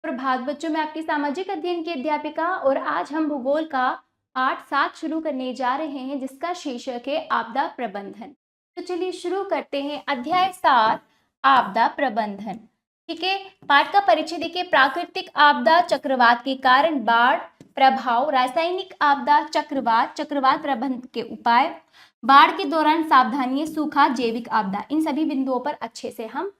प्रभात बच्चों, मैं आपकी सामाजिक अध्ययन की अध्यापिका और आज हम भूगोल का पाठ 7 शुरू करने जा रहे हैं जिसका शीर्षक है आपदा प्रबंधन। तो चलिए शुरू करते हैं। अध्याय 7 आपदा प्रबंधन। ठीक है, पाठ का परिचय देखिए। प्राकृतिक आपदा, चक्रवात के कारण, बाढ़ प्रभाव, रासायनिक आपदा, चक्रवात, चक्रवात प्रबंधन के उपाय, बाढ़ के दौरान सावधानी, सूखा, जैविक आपदा, इन सभी बिंदुओं पर अच्छे से हम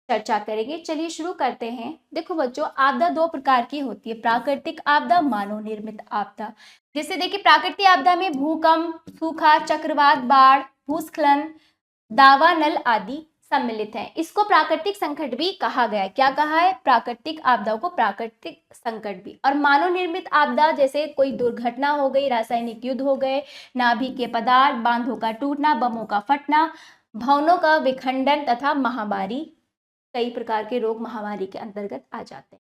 चर्चा करेंगे। चलिए शुरू करते हैं। देखो बच्चों, आपदा दो प्रकार की होती है, प्राकृतिक आपदा, मानव निर्मित आपदा। जैसे देखिए, प्राकृतिक आपदा में भूकंप, सूखा, चक्रवात, बाढ़, भूस्खलन, दावानल आदि सम्मिलित हैं। इसको प्राकृतिक संकट भी कहा गया है। क्या कहा है? प्राकृतिक आपदाओं को प्राकृतिक संकट भी। और मानव निर्मित आपदा जैसे कोई दुर्घटना हो गई, रासायनिक युद्ध हो गए, नाभिकीय पदार्थ, बांधों का टूटना, बमों का फटना, भवनों का विखंडन तथा महामारी, कई प्रकार के रोग महामारी के अंतर्गत आ जाते हैं।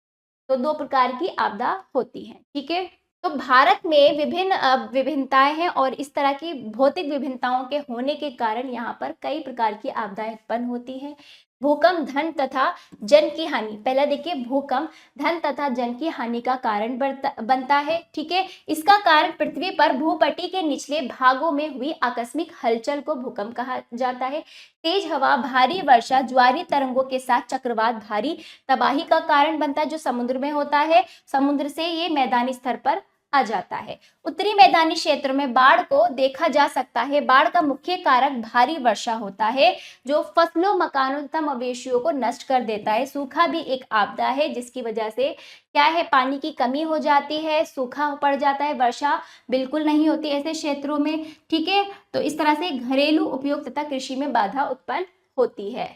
तो दो प्रकार की आपदा होती है। ठीक है, तो भारत में विभिन्न विभिन्नताएं हैं और इस तरह की भौतिक विभिन्नताओं के होने के कारण यहाँ पर कई प्रकार की आपदाएं उत्पन्न होती हैं। भूकंप धन तथा जन की हानि। पहला देखिए, भूकंप धन तथा जन की हानि का कारण बनता है। ठीक है, इसका कारण पृथ्वी पर भूपट्टी के निचले भागों में हुई आकस्मिक हलचल को भूकंप कहा जाता है। तेज हवा, भारी वर्षा, ज्वारीय तरंगों के साथ चक्रवात भारी तबाही का कारण बनता है जो समुद्र में होता है। समुद्र से ये मैदानी स्तर पर आ जाता है। उत्तरी मैदानी क्षेत्रों में बाढ़ को देखा जा सकता है। बाढ़ का मुख्य कारक भारी वर्षा होता है जो फसलों, मकानों तथा मवेशियों को नष्ट कर देता है। सूखा भी एक आपदा है जिसकी वजह से क्या है, पानी की कमी हो जाती है, सूखा पड़ जाता है, वर्षा बिल्कुल नहीं होती ऐसे क्षेत्रों में। ठीक है, तो इस तरह से घरेलू उपयोग तथा कृषि में बाधा उत्पन्न होती है।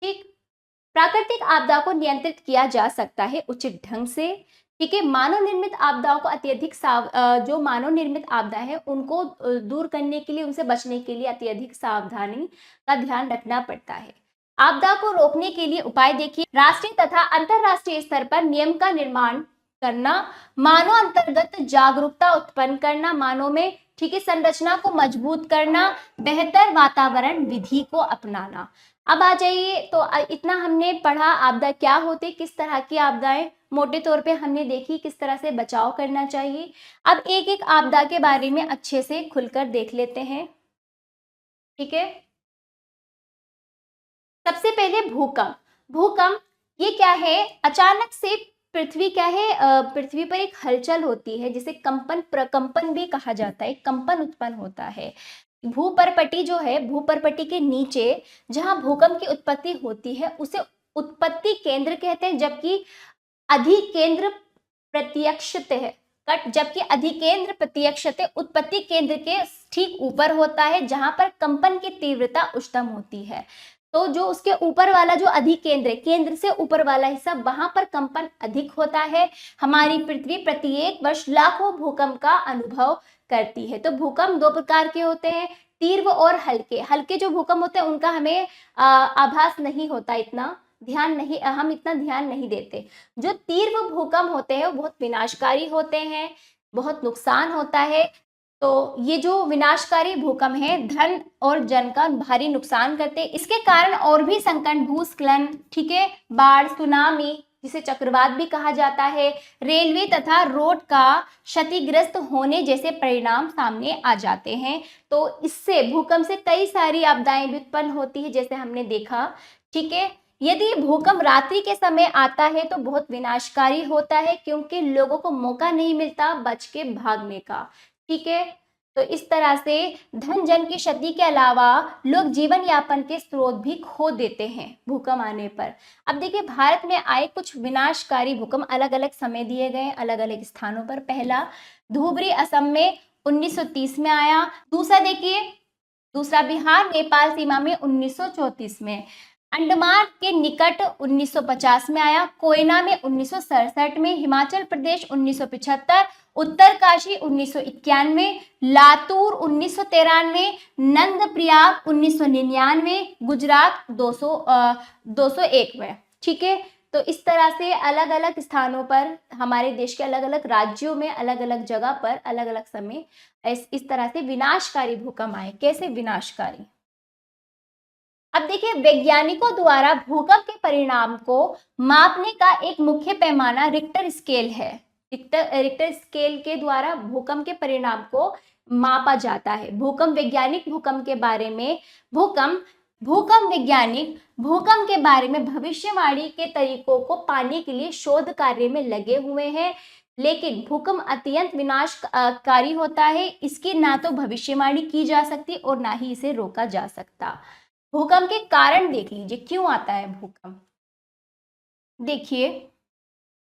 ठीक, प्राकृतिक आपदा को नियंत्रित किया जा सकता है उचित ढंग से। ठीक है, मानव निर्मित आपदाओं को अत्यधिक जो मानव निर्मित आपदा है उनको दूर करने के लिए, उनसे बचने के लिए अत्यधिक सावधानी का ध्यान रखना पड़ता है। आपदा को रोकने के लिए उपाय देखिए। राष्ट्रीय तथा अंतरराष्ट्रीय स्तर पर नियम का निर्माण करना, मानव अंतर्गत जागरूकता उत्पन्न करना, मानव में ठीक है संरचना को मजबूत करना, बेहतर वातावरण विधि को अपनाना। अब आ जाइए, तो इतना हमने पढ़ा आपदा क्या होती, किस तरह की आपदाएं मोटे तौर पे हमने देखी, किस तरह से बचाव करना चाहिए। अब एक एक आपदा के बारे में अच्छे से खुलकर देख लेते हैं। ठीक है, सबसे पहले भूकंप। भूकंप ये क्या है? अचानक से पृथ्वी क्या है, पृथ्वी पर एक हलचल होती है जिसे कंपन, प्रकंपन भी कहा जाता है। कंपन उत्पन्न होता है। भूपर्पटी जो है, भूपर्पटी के नीचे जहां भूकंप की उत्पत्ति होती है उसे उत्पत्ति केंद्र कहते हैं, जबकि अधिकेंद्र प्रत्यक्षते है कट जबकि अधिकेंद्र प्रत्यक्षते उत्पत्ति केंद्र के ठीक ऊपर होता है जहां पर कंपन की तीव्रता उच्चतम होती है। तो जो उसके ऊपर वाला जो अधिकेंद्र, केंद्र से ऊपर वाला हिस्सा, वहां पर कंपन अधिक होता है। हमारी पृथ्वी प्रत्येक वर्ष लाखों भूकंप का अनुभव करती है। तो भूकंप दो प्रकार के होते हैं, तीव्र और हल्के। हल्के जो भूकंप होते हैं उनका हमें आभास नहीं होता, इतना ध्यान नहीं, हम इतना ध्यान नहीं देते। जो तीव्र भूकंप होते हैं वो बहुत विनाशकारी होते हैं, बहुत नुकसान होता है। तो ये जो विनाशकारी भूकंप है धन और जन का भारी नुकसान करते हैं। इसके कारण और भी संकट, भूस्खलन, ठीक है, बाढ़, सुनामी जिसे चक्रवात भी कहा जाता है, रेलवे तथा रोड का क्षतिग्रस्त होने जैसे परिणाम सामने आ जाते हैं। तो इससे, भूकंप से कई सारी आपदाएं भी उत्पन्न होती है जैसे हमने देखा। ठीक है, यदि भूकंप रात्रि के समय आता है तो बहुत विनाशकारी होता है क्योंकि लोगों को मौका नहीं मिलता बच के भागने का। ठीक है, तो इस तरह से धन जन की क्षति के अलावा लोग जीवन यापन के स्रोत भी खो देते हैं भूकंप आने पर। अब देखिए, भारत में आए कुछ विनाशकारी भूकंप अलग अलग समय दिए गए, अलग अलग स्थानों पर। पहला धुबरी असम में 1930 में आया। दूसरा देखिए, दूसरा बिहार नेपाल सीमा में 1934 में। अंडमान के निकट 1950 में आया। कोयना में 1967 में। हिमाचल प्रदेश 1975, उत्तरकाशी 1991, लातूर 1993, नंदप्रयाग 1999, गुजरात 201 में। ठीक है, तो इस तरह से अलग अलग स्थानों पर, हमारे देश के अलग अलग राज्यों में, अलग अलग जगह पर, अलग अलग समय इस तरह से विनाशकारी भूकंप आए। कैसे विनाशकारी? अब देखिए, वैज्ञानिकों द्वारा भूकंप के परिणाम को मापने का एक मुख्य पैमाना रिक्टर स्केल है। रिक्टर स्केल के द्वारा भूकंप के परिणाम को मापा जाता है। भूकंप वैज्ञानिक भूकंप के बारे में भूकंप वैज्ञानिक भूकंप के बारे में भविष्यवाणी के तरीकों को पाने के लिए शोध कार्य में लगे हुए हैं, लेकिन भूकंप अत्यंत विनाशकारी होता है। इसकी ना तो भविष्यवाणी की जा सकती और ना ही इसे रोका जा सकता। भूकंप के कारण देख लीजिए, क्यों आता है भूकंप। देखिए,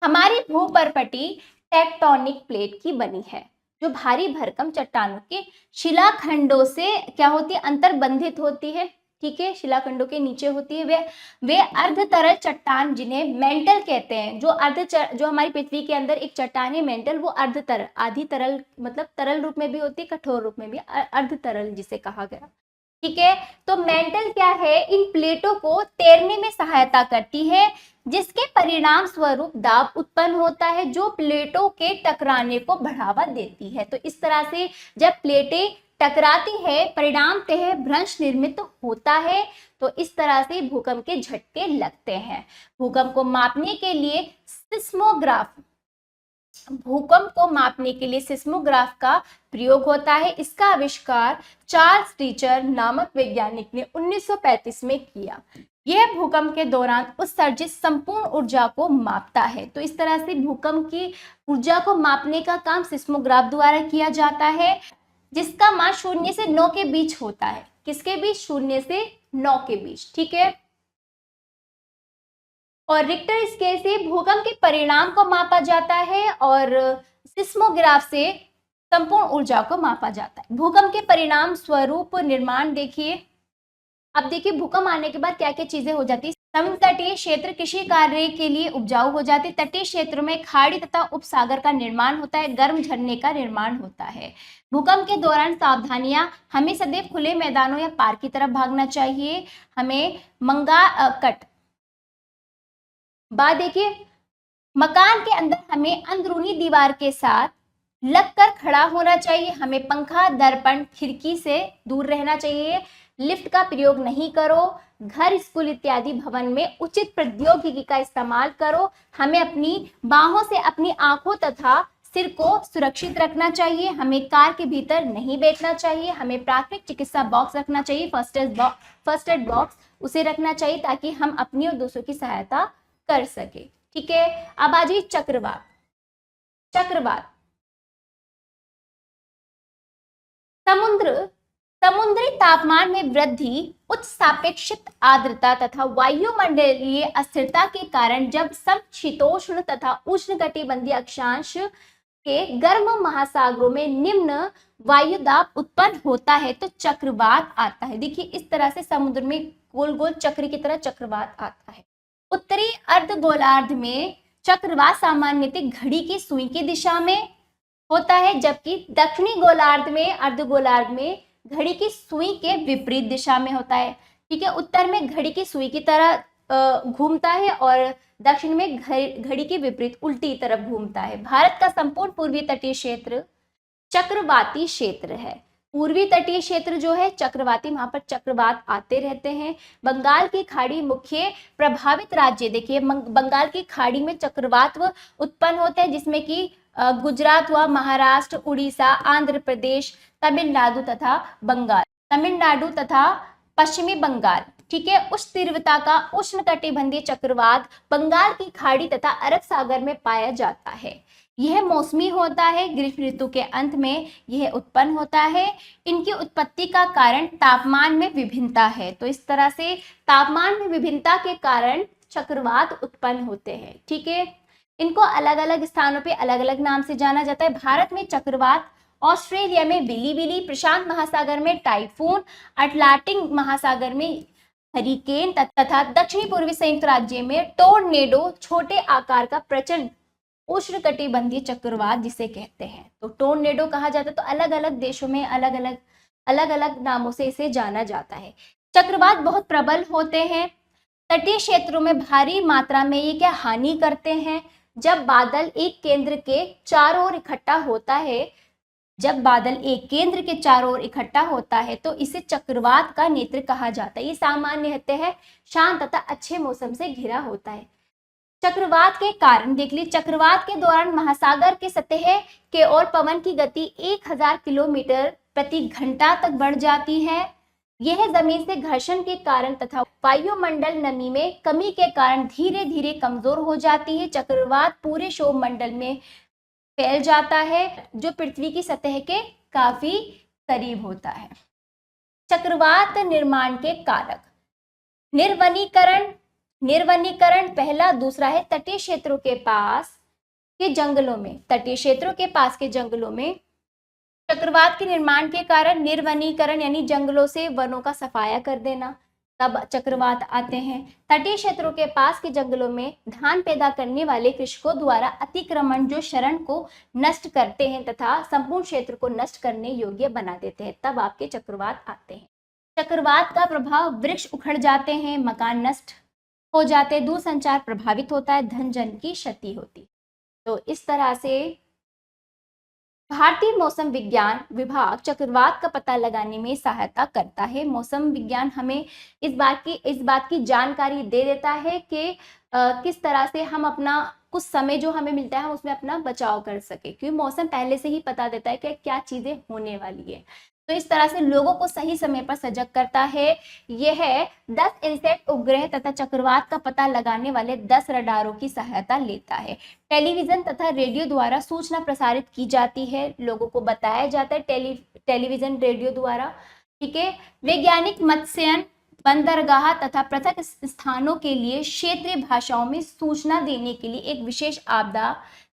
हमारी भूपर्पटी टेक्टोनिक प्लेट की बनी है, जो भारी भरकम चट्टानों के शिलाखंडों से क्या होती है, अंतर्बंधित होती है। ठीक है, शिलाखंडों के नीचे होती है वे अर्ध तरल चट्टान, जिन्हें मेंटल कहते हैं। जो हमारी पृथ्वी के अंदर एक चट्टान है मेंटल, वो अर्ध तरल, आधी तरल मतलब तरल रूप में भी होती है, कठोर रूप में भी, अर्ध तरल जिसे कहा गया। ठीक है, तो मेंटल क्या है, इन प्लेटों को तैरने में सहायता करती है, जिसके परिणाम स्वरूप दाब उत्पन्न होता है, जो प्लेटों के टकराने को बढ़ावा देती है। तो इस तरह से जब प्लेटें टकराती है, परिणामतः भ्रंश निर्मित होता है। तो इस तरह से भूकंप के झटके लगते हैं। भूकंप को मापने के लिए सिस्मोग्राफ का प्रयोग होता है। इसका आविष्कार चार्ल्स टीचर नामक वैज्ञानिक ने 1935 में किया। यह भूकंप के दौरान उत्सर्जित संपूर्ण ऊर्जा को मापता है। तो इस तरह से भूकंप की ऊर्जा को मापने का काम सिस्मोग्राफ द्वारा किया जाता है, जिसका मान 0 से 9 के बीच होता है। किसके बीच? 0 से 9 के बीच। ठीक है, और रिक्टर स्केल से भूकंप के परिणाम को मापा जाता है और सिस्मोग्राफ से संपूर्ण ऊर्जा को मापा जाता है। भूकंप के परिणाम स्वरूप निर्माण देखिए। अब देखिए, भूकंप आने के बाद क्या क्या चीजें हो जाती है। समुद्र तटीय क्षेत्र कृषि कार्य के लिए उपजाऊ हो जाते। तटीय क्षेत्रों में खाड़ी तथा उपसागर का निर्माण होता है। गर्म झरने का निर्माण होता है। भूकंप के दौरान सावधानियां, हमें सदैव खुले मैदानों या पार्क की तरफ भागना चाहिए। हमें देखिए, मकान के अंदर हमें अंदरूनी दीवार के साथ लगकर खड़ा होना चाहिए। हमें पंखा, दर्पण, खिड़की से दूर रहना चाहिए। लिफ्ट का प्रयोग नहीं करो। घर, स्कूल इत्यादि भवन में उचित प्रौद्योगिकी का इस्तेमाल करो। हमें अपनी बाहों से अपनी आंखों तथा सिर को सुरक्षित रखना चाहिए। हमें कार के भीतर नहीं बैठना चाहिए। हमें प्राथमिक चिकित्सा बॉक्स रखना चाहिए, फर्स्ट एड बॉक्स उसे रखना चाहिए, ताकि हम अपनी और दूसरों की सहायता कर सके। ठीक है, अब आ जाइए चक्रवात। समुद्री तापमान में वृद्धि, उच्च सापेक्षिक आर्द्रता तथा वायुमंडलीय अस्थिरता के कारण जब समशीतोष्ण तथा उष्णकटिबंधीय अक्षांश के गर्म महासागरों में निम्न वायुदाब उत्पन्न होता है, तो चक्रवात आता है। देखिए, इस तरह से समुद्र में गोल गोल चक्र की तरह चक्रवात आता है। उत्तरी अर्धगोलार्ध में चक्रवात सामान्यतः घड़ी की सुई की दिशा में होता है, जबकि दक्षिणी अर्धगोलार्ध में घड़ी की सुई के विपरीत दिशा में होता है। ठीक है, उत्तर में घड़ी की सुई की तरह घूमता है और दक्षिण में घड़ी के विपरीत उल्टी तरफ घूमता है। भारत का संपूर्ण पूर्वी तटीय क्षेत्र चक्रवाती क्षेत्र है। पूर्वी तटीय क्षेत्र जो है चक्रवाती, वहां पर चक्रवात आते रहते हैं। बंगाल की खाड़ी मुख्य प्रभावित राज्य। देखिए, बंगाल की खाड़ी में चक्रवात उत्पन्न होते हैं, जिसमें कि गुजरात हुआ, महाराष्ट्र, उड़ीसा, आंध्र प्रदेश, तमिलनाडु तथा पश्चिमी बंगाल। ठीक है, उच्च तीव्रता का उष्णकटिबंधीय चक्रवात बंगाल की खाड़ी तथा अरब सागर में पाया जाता है। यह मौसमी होता है। ग्रीष्म ऋतु के अंत में यह उत्पन्न होता है। इनकी उत्पत्ति का कारण तापमान में विभिन्नता है। तो इस तरह से तापमान में विभिन्नता के कारण चक्रवात उत्पन्न होते हैं। ठीक है, इनको अलग अलग स्थानों पे अलग अलग नाम से जाना जाता है। भारत में चक्रवात, ऑस्ट्रेलिया में बिली, प्रशांत महासागर में टाइफून, अटलांटिक महासागर में हरिकेन तथा दक्षिणी पूर्वी संयुक्त राज्य में टोर्नेडो, छोटे आकार का प्रचंड उष्णकटिबंधीय चक्रवात जिसे कहते हैं। तो टोर्नेडो कहा जाता है। तो अलग अलग देशों में अलग अलग नामों से इसे जाना जाता है। चक्रवात बहुत प्रबल होते हैं। तटीय क्षेत्रों में भारी मात्रा में ये क्या हानि करते हैं। जब बादल एक केंद्र के चारों ओर इकट्ठा होता है, जब बादल एक केंद्र के चारों ओर इकट्ठा होता है तो इसे चक्रवात का नेत्र कहा जाता है। ये सामान्य रहते हैं, शांत तथा अच्छे मौसम से घिरा होता है। चक्रवात के कारण देख लीजिए, चक्रवात के दौरान महासागर के सतह के ओर पवन की गति 1000 किलोमीटर प्रति घंटा तक बढ़ जाती है। यह जमीन से घर्षण के कारण तथा वायुमंडल नमी में कमी के कारण धीरे धीरे कमजोर हो जाती है। चक्रवात पूरे सौर मंडल में फैल जाता है, जो पृथ्वी की सतह के काफी करीब होता है। चक्रवात निर्माण के कारक, निर्वनीकरण। निर्वनीकरण पहला, दूसरा है तटीय क्षेत्रों के पास के जंगलों में, तटीय क्षेत्रों के पास के जंगलों में चक्रवात के निर्माण के कारण निर्वनीकरण यानी जंगलों से वनों का सफाया कर देना, तब चक्रवात आते हैं। तटीय क्षेत्रों के पास के जंगलों में धान पैदा करने वाले कृषकों द्वारा अतिक्रमण जो शरण को नष्ट करते हैं तथा संपूर्ण क्षेत्र को नष्ट करने योग्य बना देते हैं, तब आपके चक्रवात आते हैं। चक्रवात का प्रभाव, वृक्ष उखड़ जाते हैं, मकान नष्ट हो जाते, दूरसंचार प्रभावित होता है, धन जन की क्षति होती। तो इस तरह से भारतीय मौसम विज्ञान विभाग चक्रवात का पता लगाने में सहायता करता है। मौसम विज्ञान हमें इस बात की जानकारी दे देता है कि किस तरह से हम अपना कुछ समय जो हमें मिलता है हम उसमें अपना बचाव कर सके, क्योंकि मौसम पहले से ही पता देता है कि क्या चीजें होने वाली है। तो इस तरह से लोगों को सही समय पर सजग करता है। यह 10 इनसैट उपग्रह तथा चक्रवात का पता लगाने वाले 10 रडारों की सहायता लेता है। टेलीविजन तथा रेडियो द्वारा सूचना प्रसारित की जाती है, लोगों को बताया जाता है टेलीविजन रेडियो द्वारा। ठीक है, वैज्ञानिक मत्स्यन बंदरगाह तथा पृथक स्थानों के लिए क्षेत्रीय भाषाओं में सूचना देने के लिए एक विशेष आपदा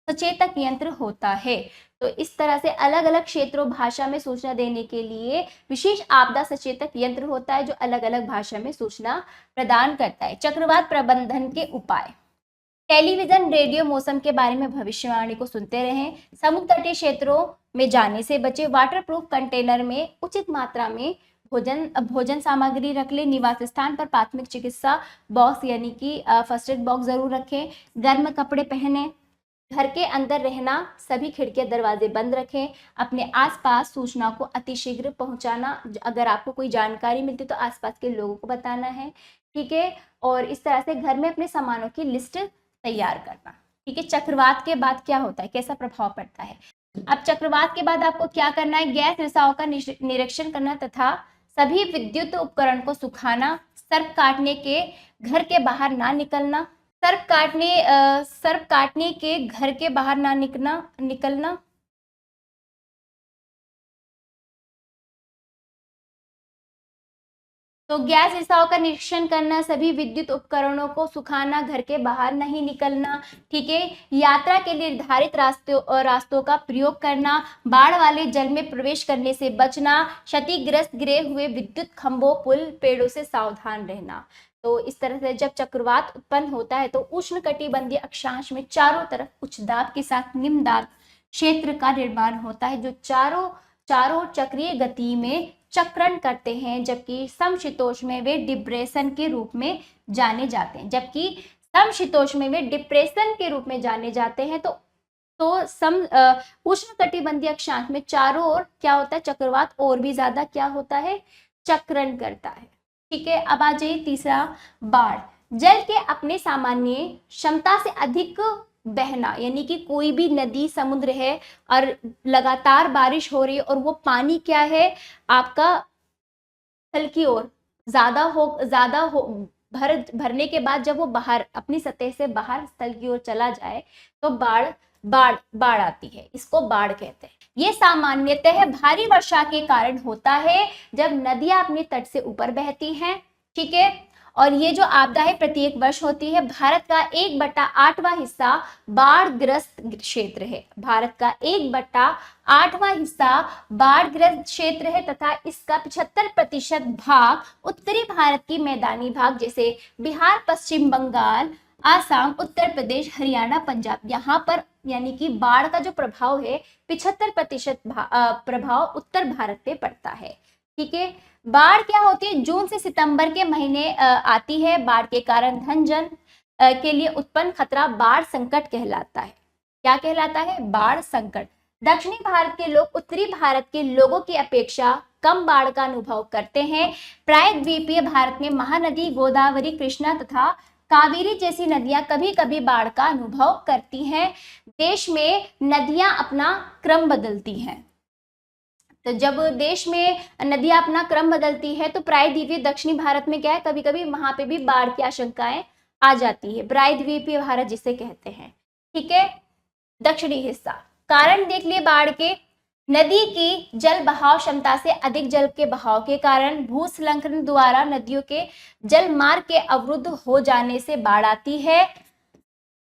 सचेतक यंत्र होता है। तो इस तरह से अलग अलग क्षेत्रों भाषा में सूचना देने के लिए विशेष आपदा सचेतक यंत्र होता है, जो अलग अलग भाषा में सूचना प्रदान करता है। चक्रवात प्रबंधन के उपाय, टेलीविजन रेडियो मौसम के बारे में भविष्यवाणी को सुनते रहें, समुद्र तटीय क्षेत्रों में जाने से बचे, वाटरप्रूफ कंटेनर में उचित मात्रा में भोजन सामग्री रख ले, निवास स्थान पर प्राथमिक चिकित्सा बॉक्स यानी कि फर्स्ट एड बॉक्स जरूर रखें, गर्म कपड़े पहने, घर के अंदर रहना, सभी खिड़कियां दरवाजे बंद रखें, अपने आसपास सूचना को अतिशीघ्र पहुंचाना, अगर आपको कोई जानकारी मिलती तो आसपास के लोगों को बताना है। ठीक है, और इस तरह से घर में अपने सामानों की लिस्ट तैयार करना। ठीक है, चक्रवात के बाद क्या होता है, कैसा प्रभाव पड़ता है। अब चक्रवात के बाद आपको क्या करना है, गैस रिसाव का निरीक्षण करना तथा सभी विद्युत उपकरण को सुखाना, सर्प काटने के घर के बाहर ना निकलना, सर्प काटने के घर के बाहर ना निकलना। तो गैस रिसाव का निरीक्षण करना, सभी विद्युत उपकरणों को सुखाना, घर के बाहर नहीं निकलना। ठीक है, यात्रा के लिए निर्धारित रास्तों का प्रयोग करना, बाढ़ वाले जल में प्रवेश करने से बचना, क्षतिग्रस्त गिरे हुए विद्युत खंभों, पुल, पेड़ों से सावधान रहना। तो इस तरह से जब चक्रवात उत्पन्न होता है तो उष्णकटिबंधीय अक्षांश में चारों तरफ उच्च दाब के साथ निम्न दाब क्षेत्र का निर्माण होता है, जो चारों चक्रीय गति में चक्रण करते हैं, जबकि समशीतोष्ण में वे डिप्रेशन के रूप में जाने जाते हैं। तो उष्णकटिबंधीय अक्षांश में चारों ओर क्या होता है, चक्रवात और भी ज्यादा क्या होता है, चक्रण करता है। ठीक है, अब आ जाइए तीसरा, बाढ़। जल के अपने सामान्य क्षमता से अधिक बहना, यानी कि कोई भी नदी समुद्र है और लगातार बारिश हो रही है और वो पानी क्या है आपका स्थल की ओर ज्यादा हो भरने के बाद जब वो बाहर अपनी सतह से बाहर स्थल की ओर चला जाए तो बाढ़ आती है, इसको बाढ़ कहते हैं। ये सामान्यतः भारी वर्षा के कारण होता है जब नदियां अपने तट से ऊपर बहती हैं। ठीक है, और ये जो आपदा है प्रत्येक वर्ष होती है। भारत का 1/8वां हिस्सा बाढ़ग्रस्त क्षेत्र है। भारत का 1/8वां हिस्सा बाढ़ग्रस्त क्षेत्र है तथा इसका 75% भाग उत्तरी भारत की मैदानी भाग जैसे बिहार, पश्चिम बंगाल, आसाम, उत्तर प्रदेश, हरियाणा, पंजाब, यहाँ पर यानी कि बाढ़ का जो प्रभाव है 75% प्रभाव उत्तर भारत पे पड़ता है। ठीक है, बाढ़ क्या होती है, जून से सितंबर के महीने आती है। बाढ़ के कारण धन जन के लिए उत्पन्न खतरा बाढ़ संकट कहलाता है। क्या कहलाता है, बाढ़ संकट। दक्षिणी भारत के लोग उत्तरी भारत के लोगों की अपेक्षा कम बाढ़ का अनुभव करते हैं। प्रायद्वीपीय भारत में महानदी गोदावरी, कृष्णा तथा कावेरी जैसी नदियां कभी कभी बाढ़ का अनुभव करती हैं। देश में नदियां अपना क्रम बदलती हैं। तो जब देश में नदियां अपना क्रम बदलती है तो प्रायद्वीपीय दक्षिणी भारत में क्या है, कभी कभी वहां पे भी बाढ़ की आशंकाएं आ जाती है। प्रायद्वीपीय भारत जिसे कहते हैं, ठीक है। दक्षिणी हिस्सा, कारण देख लिए बाढ़ के। नदी की जल बहाव क्षमता से अधिक जल के बहाव के कारण भूस्खलन द्वारा नदियों के जल मार्ग के अवरुद्ध हो जाने से बाढ़ आती है।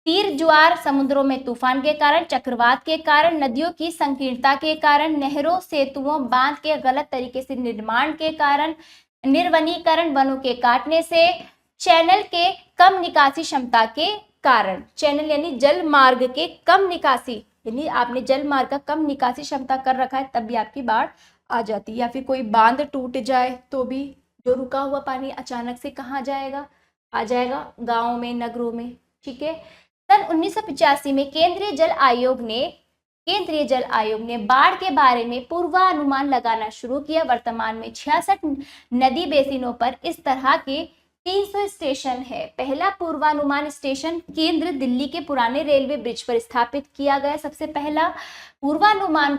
तीर ज्वार, समुद्रों में तूफान के कारण, चक्रवात के कारण, नदियों की संकीर्णता के कारण, नहरों, सेतुओं, बांध के गलत तरीके से निर्माण के कारण, निर्वनीकरण, वनों के काटने से, चैनल के कम निकासी क्षमता के कारण। चैनल यानी जल मार्ग के कम निकासी, यानी आपने जल मार्ग का कम निकासी क्षमता कर रखा है तब भी आपकी बाढ़ आ जाती है। या फिर कोई बांध टूट जाए तो भी जो रुका हुआ पानी अचानक से कहाँ जाएगा, आ जाएगा गाँव में, नगरों में, ठीक है। सन 1985 में केंद्रीय जल आयोग ने बाढ़ के बारे में पूर्वानुमान लगाना शुरू किया। वर्तमान में 66 नदी बेसिनों पर इस तरह के 300 स्टेशन है। पहला पूर्वानुमान स्टेशन केंद्र दिल्ली के पुराने रेलवे ब्रिज पर स्थापित किया गया। सबसे पहला पूर्वानुमान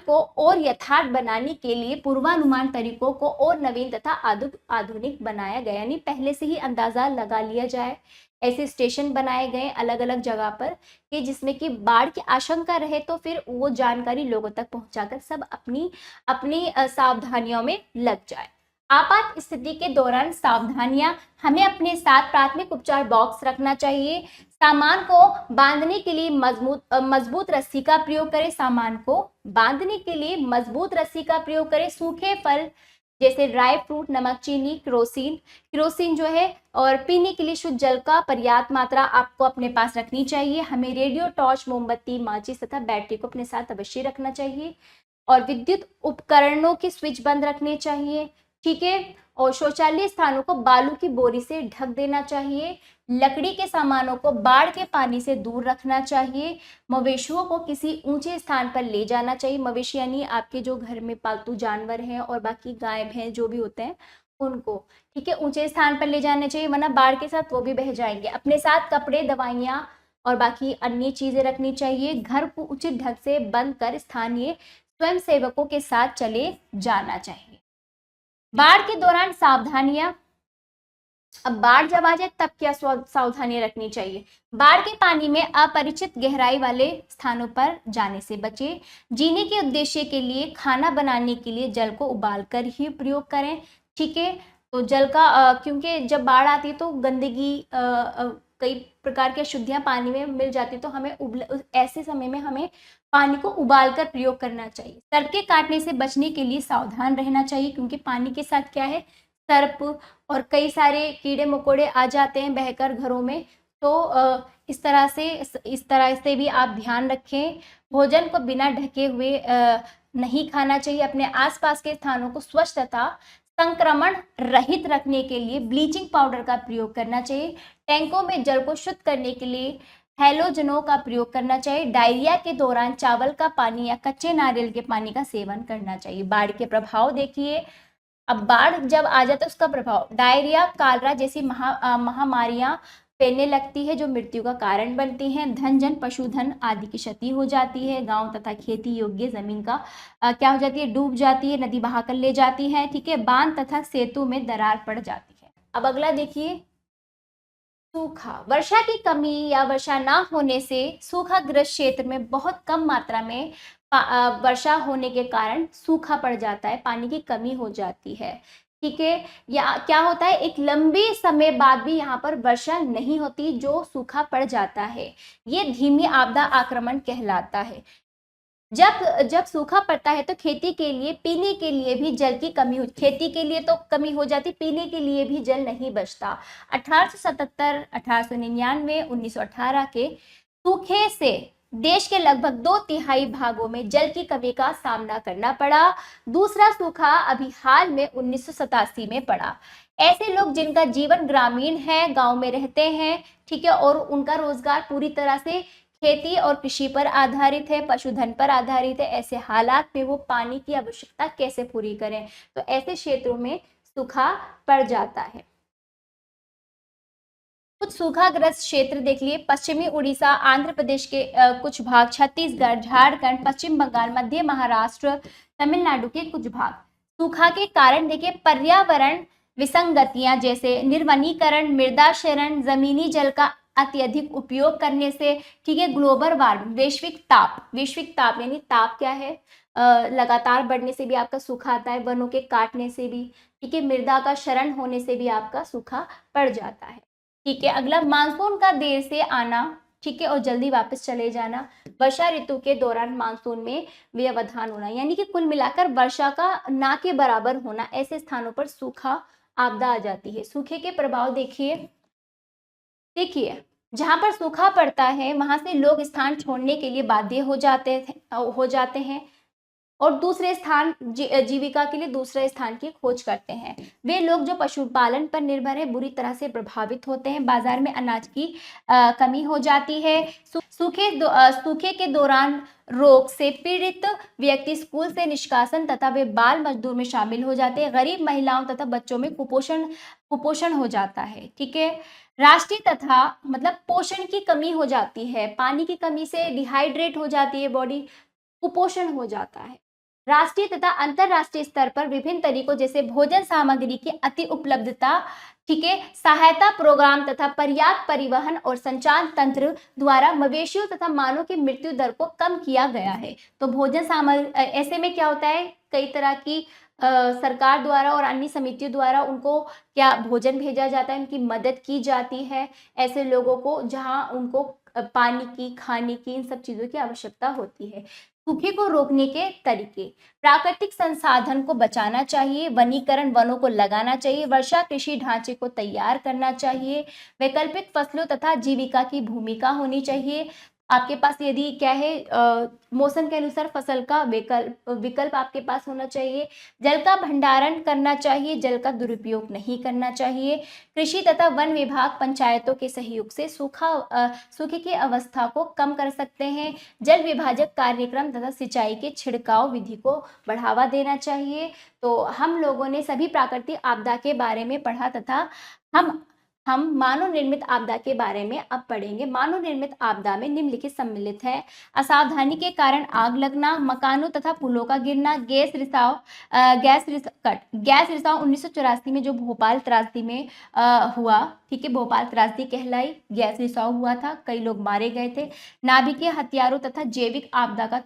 को और यथार्थ बनाने के लिए पूर्वानुमान तरीकों को और नवीन तथा आधुनिक बनाया गया, यानी पहले से ही अंदाजा लगा लिया जाए। ऐसे स्टेशन बनाए गए अलग अलग जगह पर कि जिसमें कि बाढ़ की आशंका रहे तो फिर वो जानकारी लोगों तक पहुंचाकर सब अपनी सावधानियों में लग जाए। आपात स्थिति के दौरान सावधानियां, हमें अपने साथ प्राथमिक उपचार बॉक्स रखना चाहिए। सामान को बांधने के लिए मजबूत रस्सी का प्रयोग करें। सामान को बांधने के लिए मजबूत रस्सी का प्रयोग करें। सूखे फल जैसे ड्राई फ्रूट, नमक, चीनी, केरोसिन जो है, और पीने के लिए शुद्ध जल का पर्याप्त मात्रा आपको अपने पास रखनी चाहिए। हमें रेडियो, टॉर्च, मोमबत्ती, माचिस तथा बैटरी को अपने साथ अवश्य रखना चाहिए। और विद्युत उपकरणों के स्विच बंद रखने चाहिए, ठीक है। और शौचालय स्थानों को बालू की बोरी से ढक देना चाहिए। लकड़ी के सामानों को बाढ़ के पानी से दूर रखना चाहिए। मवेशियों को किसी ऊंचे स्थान पर ले जाना चाहिए। मवेशी यानी आपके जो घर में पालतू जानवर हैं और बाकी गाय भैंस जो भी होते हैं उनको, ठीक है, ऊंचे स्थान पर ले जाना चाहिए, वरना बाढ़ के साथ वो भी बह जाएंगे। अपने साथ कपड़े, दवाइयाँ और बाकी अन्य चीजें रखनी चाहिए। घर को उचित ढंग से बंद कर स्थानीय स्वयं सेवकों के साथ चले जाना चाहिए। बाढ़ के दौरान सावधानियां, अब बाढ़ जब आ जाए तब क्या सावधानियां रखनी चाहिए। बाढ़ के पानी में अपरिचित गहराई वाले स्थानों पर जाने से बचें। जीने के उद्देश्य के लिए, खाना बनाने के लिए जल को उबालकर ही प्रयोग करें, ठीक है। तो जल का क्योंकि जब बाढ़ आती है तो गंदगी, कई प्रकार की अशुद्धियां पानी में मिल जाती है, तो हमें ऐसे समय में हमें पानी को उबालकर प्रयोग करना चाहिए। सर्प के काटने से बचने के लिए सावधान रहना चाहिए, क्योंकि पानी के साथ क्या है, सर्प और कई सारे कीड़े मकोड़े आ जाते हैं बहकर घरों में। तो इस तरह से भी आप ध्यान रखें। भोजन को बिना ढके हुए नहीं खाना चाहिए। अपने आसपास के स्थानों को स्वच्छ तथा संक्रमण रहित रखने के लिए ब्लीचिंग पाउडर का प्रयोग करना चाहिए। टैंकों में जल को शुद्ध करने के लिए हैलोजनों का प्रयोग करना चाहिए। डायरिया के दौरान चावल का पानी या कच्चे नारियल के पानी का सेवन करना चाहिए। बाढ़ के प्रभाव देखिए, अब बाढ़ जब आ जाता है उसका प्रभाव, डायरिया, कालरा जैसी महामारियां फैलने लगती है जो मृत्यु का कारण बनती हैं। धन जन पशुधन आदि की क्षति हो जाती है। गांव तथा खेती योग्य जमीन का क्या हो जाती है, डूब जाती है, नदी बहा कर ले जाती है, ठीक है। बांध तथा सेतु में दरार पड़ जाती है। अब अगला देखिए, सूखा। वर्षा की कमी या वर्षा ना होने से सूखाग्रस्त क्षेत्र में बहुत कम मात्रा में वर्षा होने के कारण सूखा पड़ जाता है, पानी की कमी हो जाती है, ठीक है। या क्या होता है, एक लंबे समय बाद भी यहाँ पर वर्षा नहीं होती, जो सूखा पड़ जाता है। ये धीमी आपदा आक्रमण कहलाता है। जब सूखा पड़ता है तो खेती के लिए, पीने के लिए भी जल की कमी हो, खेती के लिए तो कमी हो जाती, पीने के लिए भी जल नहीं बचता। 1877, 1899, 1918 के सूखे से देश के लगभग 2/3 भागों में जल की कमी का सामना करना पड़ा। दूसरा सूखा अभी हाल में 1987 में पड़ा। ऐसे लोग जिनका जीवन ग्रामीण है, गांव में रहते हैं, ठीक है, और उनका रोजगार पूरी तरह से खेती और कृषि पर आधारित है, पशुधन पर आधारित है, ऐसे हालात में वो पानी की आवश्यकता कैसे पूरी करें? तो ऐसे क्षेत्रों में सूखा पड़ जाता है। कुछ सूखाग्रस्त क्षेत्र देख लिए, पश्चिमी उड़ीसा, आंध्र प्रदेश के कुछ भाग, छत्तीसगढ़, झारखंड, पश्चिम बंगाल, मध्य महाराष्ट्र, तमिलनाडु के कुछ भाग। सूखा के कारण देखिए, पर्यावरण विसंगतियां जैसे निर्वनीकरण, मृदा क्षरण, जमीनी जल का अत्यधिक उपयोग करने से, ठीक है, ग्लोबल वार्मिंग, वैश्विक ताप यानी ताप क्या है, लगातार बढ़ने से भी आपका सूखा आता है, वनों के काटने से भी, ठीक है, मृदा का क्षरण होने से भी आपका सूखा पड़ जाता है। ठीक है, अगला मानसून का देर से आना, ठीक है, और जल्दी वापस चले जाना। वर्षा ऋतु के दौरान मानसून में व्यवधान होना, यानी कि कुल मिलाकर वर्षा का ना के बराबर होना, ऐसे स्थानों पर सूखा आपदा आ जाती है। सूखे के प्रभाव देखिए जहां पर सूखा पड़ता है वहां से लोग स्थान छोड़ने के लिए बाध्य हो जाते हैं और दूसरे स्थान जीविका के लिए दूसरे स्थान की खोज करते हैं। वे लोग जो पशुपालन पर निर्भर है बुरी तरह से प्रभावित होते हैं। बाजार में अनाज की कमी हो जाती है। सूखे के दौरान रोग से पीड़ित व्यक्ति स्कूल से निष्कासन तथा वे बाल मजदूर में शामिल हो जाते हैं। गरीब महिलाओं तथा बच्चों में कुपोषण हो जाता है। ठीक है, राष्ट्रीय तथा मतलब पोषण की कमी हो जाती है, पानी की कमी से डिहाइड्रेट हो जाती है बॉडी, कुपोषण हो जाता है। राष्ट्रीय तथा अंतरराष्ट्रीय स्तर पर विभिन्न तरीकों जैसे भोजन सामग्री की अति उपलब्धता, ठीक है, सहायता प्रोग्राम तथा पर्याप्त परिवहन और संचार तंत्र द्वारा मवेशियों तथा मानव की मृत्यु दर को कम किया गया है। तो भोजन सामग्री ऐसे में क्या होता है, कई तरह की सरकार द्वारा और अन्य समितियों द्वारा उनको क्या भोजन भेजा जाता है, उनकी मदद की जाती है ऐसे लोगों को जहां उनको पानी की, खाने की, इन सब चीजों की आवश्यकता होती है। सूखे को रोकने के तरीके, प्राकृतिक संसाधन को बचाना चाहिए, वनीकरण, वनों को लगाना चाहिए, वर्षा कृषि ढांचे को तैयार करना चाहिए, वैकल्पिक फसलों तथा जीविका की भूमिका होनी चाहिए। आपके पास यदि क्या है मौसम के अनुसार फसल का विकल्प आपके पास होना चाहिए। जल का भंडारण करना चाहिए, जल का दुरुपयोग नहीं करना चाहिए। कृषि तथा वन विभाग पंचायतों के सहयोग से सूखे की अवस्था को कम कर सकते हैं। जल विभाजक कार्यक्रम तथा सिंचाई के छिड़काव विधि को बढ़ावा देना चाहिए। तो हम लोगों ने सभी प्राकृतिक आपदा के बारे में पढ़ा तथा हम मानव निर्मित आपदा के बारे में अब पढ़ेंगे। मानव निर्मित आपदा में निम्नलिखित सम्मिलित है: असावधानी के कारण आग लगना, मकानों तथा पुलों का गिरना, गैस रिसाव 1984 में जो भोपाल त्रासदी में हुआ, ठीक है, भोपाल त्रासदी कहलाई, गैस रिसाव हुआ था, कई लोग मारे गए थे। नाभिकीय हथियारों तथा जैविक आपदा का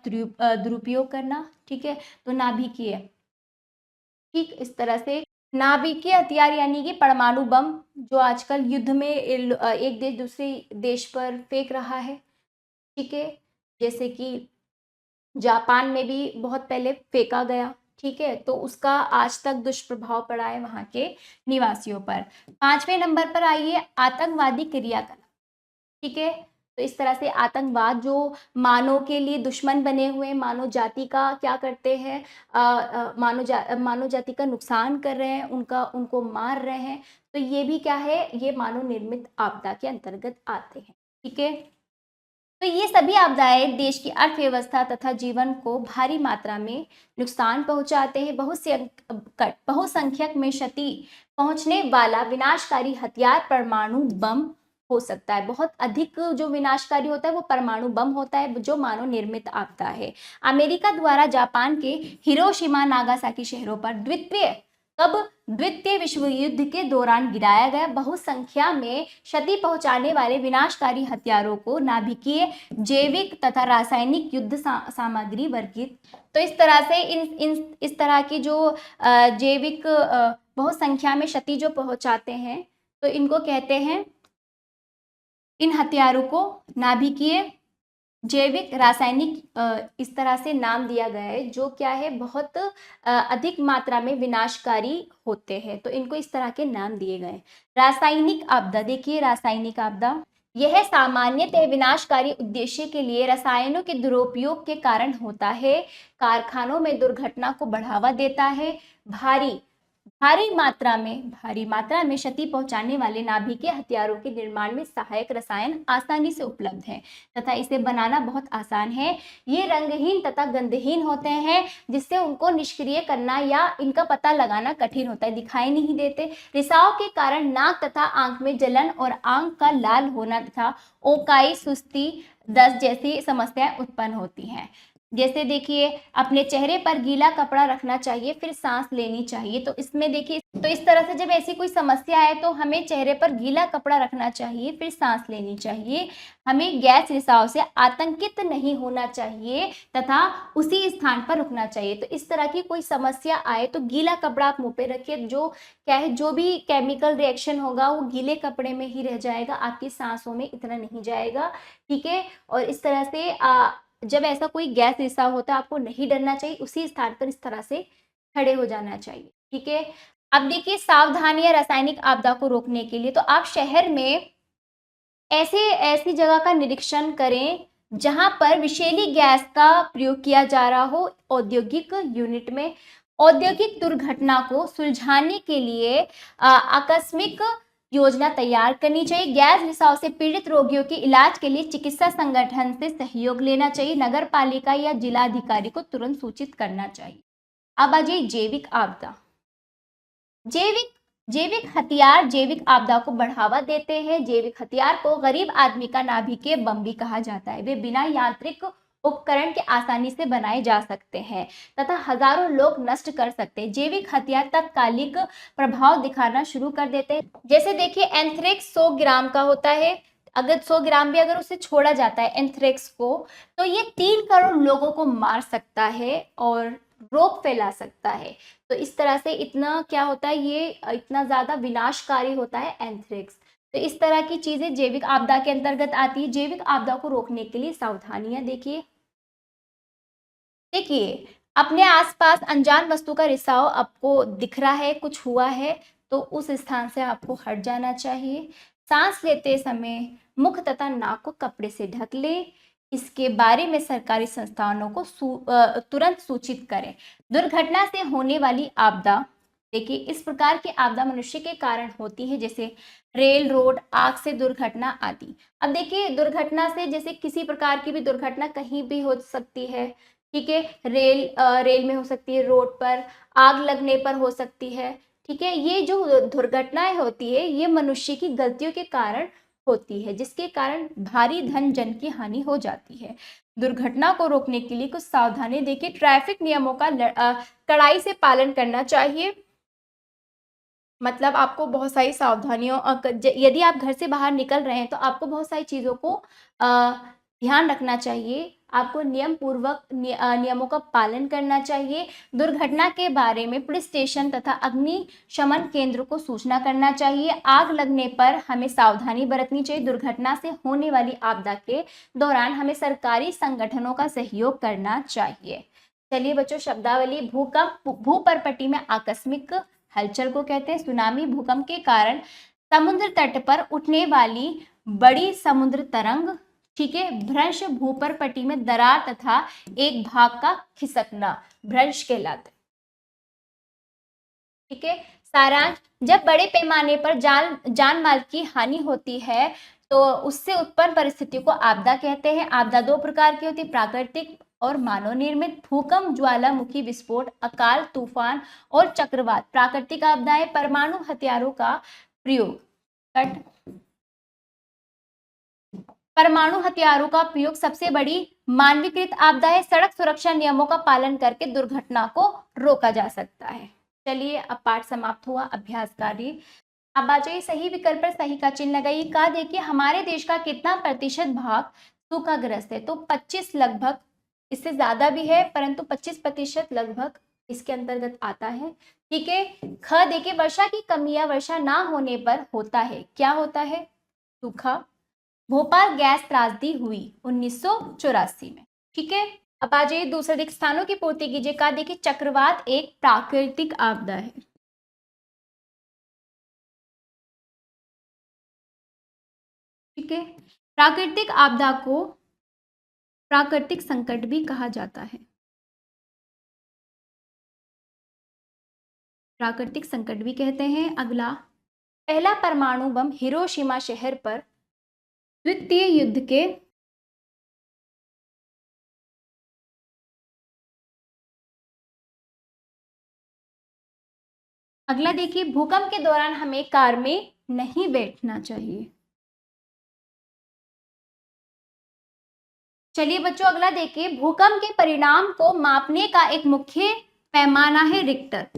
दुरुपयोग करना, ठीक है, तो नाभिकीय, ठीक, इस तरह से नाभिकीय हथियार यानी कि परमाणु बम जो आजकल युद्ध में एक देश दूसरे देश पर फेंक रहा है, ठीक है, जैसे कि जापान में भी बहुत पहले फेंका गया, ठीक है, तो उसका आज तक दुष्प्रभाव पड़ा है वहां के निवासियों पर। 5वें नंबर पर आइए आतंकवादी क्रियाकलाप, ठीक है, तो इस तरह से आतंकवाद जो मानव के लिए दुश्मन बने हुए, मानव जाति का क्या करते हैं, मानव जाति का नुकसान कर रहे हैं, उनको मार रहे हैं, तो ये भी क्या है, ये मानव निर्मित आपदा के अंतर्गत आते हैं। ठीक है, तो ये सभी आपदाएं देश की अर्थव्यवस्था तथा जीवन को भारी मात्रा में नुकसान पहुंचाते हैं। बहुसंख्यक में क्षति पहुंचने वाला विनाशकारी हथियार परमाणु बम हो सकता है। बहुत अधिक जो विनाशकारी होता है वो परमाणु बम होता है, जो मानव निर्मित आपदा है। अमेरिका द्वारा जापान के हिरोशिमा नागासाकी शहरों पर द्वितीय विश्व युद्ध के दौरान गिराया गया बहुसंख्या में क्षति पहुंचाने वाले विनाशकारी हथियारों को नाभिकीय, जैविक तथा रासायनिक युद्ध सामग्री वर्गीकृत। तो इस तरह से इस तरह की जो जैविक बहुसंख्या में क्षति जो पहुंचाते हैं, तो इनको कहते हैं, इन हथियारों को नाभिकीय, जैविक, रासायनिक, इस तरह से नाम दिया गया है, जो क्या है बहुत अधिक मात्रा में विनाशकारी होते हैं, तो इनको इस तरह के नाम दिए गए। रासायनिक आपदा, देखिए रासायनिक आपदा यह सामान्यतः विनाशकारी उद्देश्य के लिए रसायनों के दुरुपयोग के कारण होता है। कारखानों में दुर्घटना को बढ़ावा देता है। भारी भारी मात्रा में क्षति पहुंचाने वाले नाभिकीय हथियारों के निर्माण में सहायक रसायन आसानी से उपलब्ध है तथा इसे बनाना बहुत आसान है। ये रंगहीन तथा गंधहीन होते हैं, जिससे उनको निष्क्रिय करना या इनका पता लगाना कठिन होता है, दिखाई नहीं देते। रिसाव के कारण नाक तथा आंख में जलन और आंख का लाल होना तथा ओकाई, सुस्ती, दस्त जैसी समस्याएं उत्पन्न होती हैं। जैसे देखिए, अपने चेहरे पर गीला कपड़ा रखना चाहिए, फिर सांस लेनी चाहिए। तो इसमें देखिए, तो इस तरह से जब ऐसी कोई समस्या है तो हमें चेहरे पर गीला कपड़ा रखना चाहिए, फिर सांस लेनी चाहिए। हमें गैस रिसाव से आतंकित नहीं होना चाहिए तथा उसी स्थान पर रुकना चाहिए। तो इस तरह की कोई समस्या आए तो गीला कपड़ा आप मुंह पे रखिए। जो क्या है, जो भी केमिकल रिएक्शन होगा वो गीले कपड़े में ही रह जाएगा, आपकी सांसों में इतना नहीं जाएगा। ठीक है। और इस तरह से जब ऐसा कोई गैस रिसाव होता है, आपको नहीं डरना चाहिए, उसी स्थान पर इस तरह से खड़े हो जाना चाहिए। ठीक है। अब देखिए, सावधानियां रासायनिक आपदा को रोकने के लिए। तो आप शहर में ऐसी जगह का निरीक्षण करें जहां पर विषैली गैस का प्रयोग किया जा रहा हो। औद्योगिक यूनिट में औद्योगिक दुर्घटना को सुलझाने के लिए आकस्मिक योजना तैयार करनी चाहिए। गैस रिसाव से पीड़ित रोगियों के इलाज के लिए चिकित्सा संगठन से सहयोग लेना चाहिए। नगर पालिका या जिलाधिकारी को तुरंत सूचित करना चाहिए। अब आ जाइए जैविक आपदा। जैविक जैविक हथियार जैविक आपदा को बढ़ावा देते हैं। जैविक हथियार को गरीब आदमी का नाभिकीय बम भी कहा जाता है। वे बिना यांत्रिक उपकरण के आसानी से बनाए जा सकते हैं तथा हजारों लोग नष्ट कर सकते हैं। जैविक हथियार तात्कालिक प्रभाव दिखाना शुरू कर देते हैं। जैसे देखिए, एंथ्रेक्स 100 ग्राम का होता है। अगर 100 ग्राम भी अगर उसे छोड़ा जाता है एंथ्रेक्स को, तो ये 3 करोड़ लोगों को मार सकता है और रोग फैला सकता है। तो इस तरह से इतना क्या होता है, ये इतना ज्यादा विनाशकारी होता है एंथ्रेक्स। तो इस तरह की चीजें जैविक आपदा के अंतर्गत आती है। जैविक आपदा को रोकने के लिए सावधानियां देखिए, अपने आसपास अनजान वस्तु का रिसाव आपको दिख रहा है, कुछ हुआ है, तो उस स्थान से आपको हट जाना चाहिए। सांस लेते समय मुख तथा नाक को कपड़े से ढक ले। इसके बारे में सरकारी संस्थानों को तुरंत सूचित करें। दुर्घटना से होने वाली आपदा, देखिए इस प्रकार की आपदा मनुष्य के कारण होती है, जैसे रेल, रोड, आग से दुर्घटना आदि। अब देखिए, दुर्घटना से जैसे किसी प्रकार की भी दुर्घटना कहीं भी हो सकती है। ठीक है। रेल में हो सकती है, रोड पर आग लगने पर हो सकती है। ठीक है। ये जो दुर्घटनाएं होती है, ये मनुष्य की गलतियों के कारण होती है, जिसके कारण भारी धन जन की हानि हो जाती है। दुर्घटना को रोकने के लिए कुछ सावधानी देखिए। ट्रैफिक नियमों का कड़ाई से पालन करना चाहिए। मतलब आपको बहुत सारी सावधानियों, यदि आप घर से बाहर निकल रहे हैं तो आपको बहुत सारी चीज़ों को ध्यान रखना चाहिए। आपको नियमों का पालन करना चाहिए। दुर्घटना के बारे में पुलिस स्टेशन तथा अग्निशमन केंद्र को सूचना करना चाहिए। आग लगने पर हमें सावधानी बरतनी चाहिए। दुर्घटना से होने वाली आपदा के दौरान हमें सरकारी संगठनों का सहयोग करना चाहिए। चलिए बच्चों, शब्दावली। भूकंप, भूपर्पटी में आकस्मिक हलचल को कहते हैं। सुनामी, भूकंप के कारण समुद्र तट पर उठने वाली बड़ी समुद्र तरंग। ठीक है। भ्रंश, भूपर्पटी में दरार तथा एक भाग का खिसकना भ्रंश कहलाता है। ठीक है। सारांश, जब बड़े पैमाने पर जान माल की हानि होती है तो उससे उत्पन्न परिस्थिति को आपदा कहते हैं। आपदा 2 प्रकार की होती है, प्राकृतिक और मानव निर्मित। भूकंप, ज्वालामुखी विस्फोट, अकाल, तूफान और चक्रवात प्राकृतिक आपदाएं। परमाणु हथियारों का प्रयोग परमाणु हथियारों का प्रयोग सबसे बड़ी मानवीकृत आपदा है। सड़क सुरक्षा नियमों का पालन करके दुर्घटना को रोका जा सकता है। चलिए, अब पाठ समाप्त हुआ। अभ्यास कार्य। अब आ जाइए, सही विकल्प पर सही का चिन्ह लगाइए। का देखिए, हमारे देश का कितना प्रतिशत भाग सूखाग्रस्त है? तो 25 लगभग, इससे ज्यादा भी है परंतु 25% लगभग इसके अंतर्गत आता है। ठीक है। ख देखिए, वर्षा की कमी या वर्षा ना होने पर होता है, क्या होता है? सूखा। भोपाल गैस त्रासदी हुई 1984 में। ठीक है। अब आ जाइए, दूसरे दिख स्थानों की पूर्ति कीजिए। का देखिए, चक्रवात एक प्राकृतिक आपदा है। ठीक है। प्राकृतिक आपदा को प्राकृतिक संकट भी कहा जाता है। प्राकृतिक संकट भी कहते हैं। अगला, पहला परमाणु बम हिरोशिमा शहर पर द्वितीय युद्ध के अगला देखिए, भूकंप के दौरान हमें कार में नहीं बैठना चाहिए। चलिए बच्चों, अगला देखिए, भूकंप के परिणाम को मापने का एक मुख्य पैमाना है रिक्टर।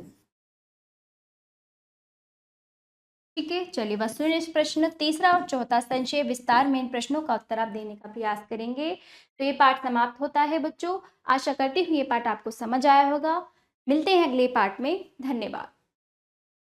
ठीक है, चलिए वस्तुनिष्ठ प्रश्न तीसरा और चौथा संक्षेप विस्तार में इन प्रश्नों का उत्तर आप देने का प्रयास करेंगे। तो ये पाठ समाप्त होता है बच्चों। आशा करती हूँ ये पाठ आपको समझ आया होगा। मिलते हैं अगले पाठ में। धन्यवाद।